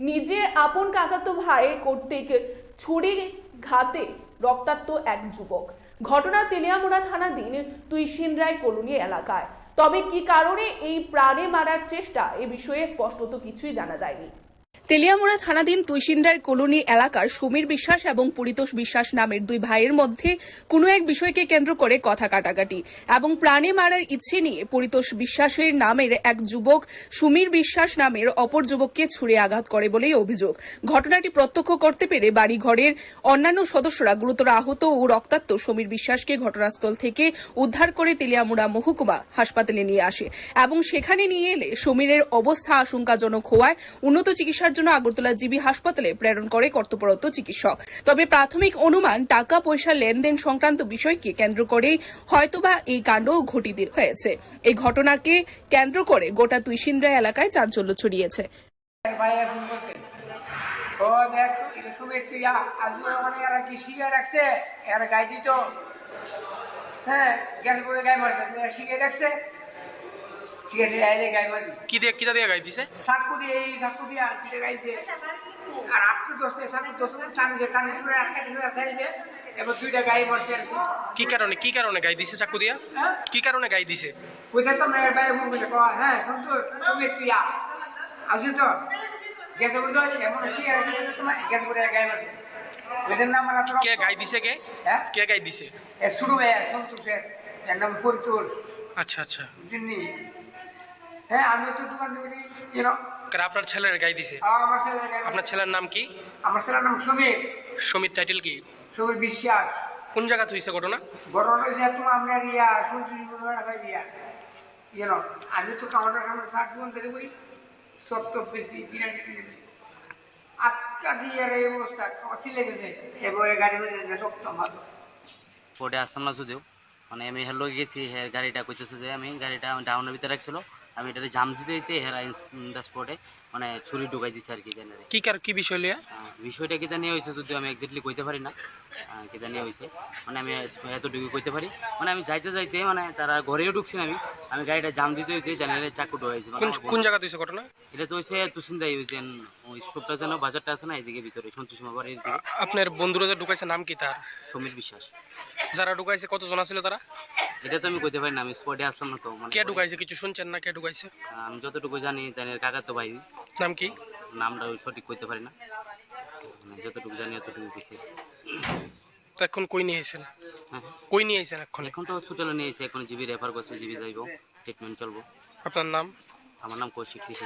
নিজের আপন কাকাতো ভাইয়ের কর্তৃক ছুরি ঘাতে রক্তাক্ত এক যুবক। ঘটনা তেলিয়ামুড়া থানাধীন তুইশিনরাই কলোনি এলাকায়। তবে কি কারণে এই প্রাণে মারার চেষ্টা, এ বিষয়ে স্পষ্টত কিছুই জানা যায়নি। তেলিয়ামুড়া থানাধীন তুইশিনরাই কলোনি এলাকার সমীর বিশ্বাস এবং পরিতোষ বিশ্বাস নামের দুই ভাইয়ের মধ্যে কোনো এক বিষয়কে কেন্দ্র করে কথা কাটাকাটি এবং প্রাণে মারার ইচ্ছে নিয়ে পরিতোষ বিশ্বাসের নামের এক যুবক সমীর বিশ্বাস নামের অপর যুবককে ছুড়ে আঘাত করে বলেই অভিযোগ। ঘটনাটি প্রত্যক্ষ করতে পেরে বাড়িঘরের অন্যান্য সদস্যরা গুরুতর আহত ও রক্তাক্ত সমীর বিশ্বাসকে ঘটনাস্থল থেকে উদ্ধার করে তেলিয়ামুড়া মহকুমা হাসপাতালে নিয়ে আসে এবং সেখানে নিয়ে এলে সমীরের অবস্থা আশঙ্কাজনক হওয়ায় উন্নত চিকিৎসার জন্য আগরতলা জিবি হাসপাতালে প্রেরণ করে কর্তব্যরত চিকিৎসক। তবে প্রাথমিক অনুমান টাকা পয়সা লেনদেন সংক্রান্ত বিষয়কে কেন্দ্র করেই হয়তোবা এই কাণ্ড ঘটিত হয়েছে। এই ঘটনাকে কেন্দ্র করে গোটা তুইশিনরাই এলাকায় চাঞ্চল্য ছড়িয়েছে। কিটা দিয়ে গাই দিছে সাকু দিয়ে এই সাকু দিয়ে আর কিটা গাইছে আর আটটা দশটা সাকু দশটা টানে ছুড়ে আটকা দিয়ে খাইছে এবার দুইটা গাই মরছে। কি কারণে গাই দিছে চাকু দিয়া? কি কারণে গাই দিছে? ওইটা তো মেয়ের ভাই মুখ বলে কয় হ্যাঁ শুনতো তুমি একটু আসে তো গেতে বলতো এমন কি আর তোমার গেতে বলে গাই মারছে ওইটার নাম আমার কে গাই দিছে? কে গাই দিছে? শুরু ভাই শুনতো সে এর নাম পরিতোষ। আচ্ছা আচ্ছা, জিন্নি হ্যাঁ আমি তো তোমার আপনার ছেলের গাই দিছে? আমার ছেলের গাই। আপনার ছেলের নাম কি? আমার ছেলের নাম সমীর। সমীর টাইটেল কি? সমীর বিশ্বাস। কোন জায়গা হইছে ঘটনা? ঘটনা যে তোমার আপনার আমি তো কামাটার সামনে 60 জন ধরে করি সত্য বেশি আটটা দিয়ে এই অবস্থা চিলে গেছে এবার গাড়ি রক্ত ভালো পরে আসতাম না যদিও মানে আমি হেলো গেছি গাড়িটা কইতেছে যে আমি গাড়িটা ডাউনের ভিতরে রাখছিল আমি এটা জাম দিতে দিতে হেরা ইন দ্য স্পটে মানে ছুরি ঢুকাই দিচ্ছে আর কি। কি বিষয় লিয়া? বিষয়টা কি জানিয়ে হয়েছে যদিও আমি একজাক্টলি কইতে পারি না কি জানিয়ে হয়েছে, মানে আমি এতটুকু কইতে পারি মানে আমি যাইতে মানে তারা ঘরেও ঢুকছি আমি গাড়িটা জাম দিতে হইতে জানিয়ে চাকু ঢুকাইছি। কোন জায়গা হইছে ঘটনা? এটা তো হয়েছে তুসিন্দাই হয়েছে ওই স্টোভটা যেন বাজারটা আছে না এদিকে ভিতরে সন্তোষীমা বাড়ির দিকে। আপনার বন্ধুরা যে ঢুকাইছে নাম কি তার? সমীর বিশ্বাস। যারা ঢুকাইছে কতজন ছিল তারা? এটা তো আমি কইতে পারি না, আমি স্পটে আসলাম না তো। কে ঢুকাইছে কিছু শুনছেন না? কে ঢুকাইছে? আমি যতটুকু জানি কাকা তো ভাই। নাম কি? নামটা সঠিক কইতে পারি না, যতটুকু জানি এতটুকু কিছু। তো এখন কই নিয়ে আইছেন? কই নিয়ে আইছেন এখন? এখন তো হসপিটালে নিয়ে এসে এখন জিবি রেফার করছে, জিবি যাইব, ট্রিটমেন্ট চলবো। আপনার নাম? আমার নাম কৌশিক কৃষি।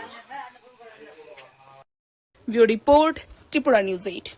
Bureau report, Tripura news 8।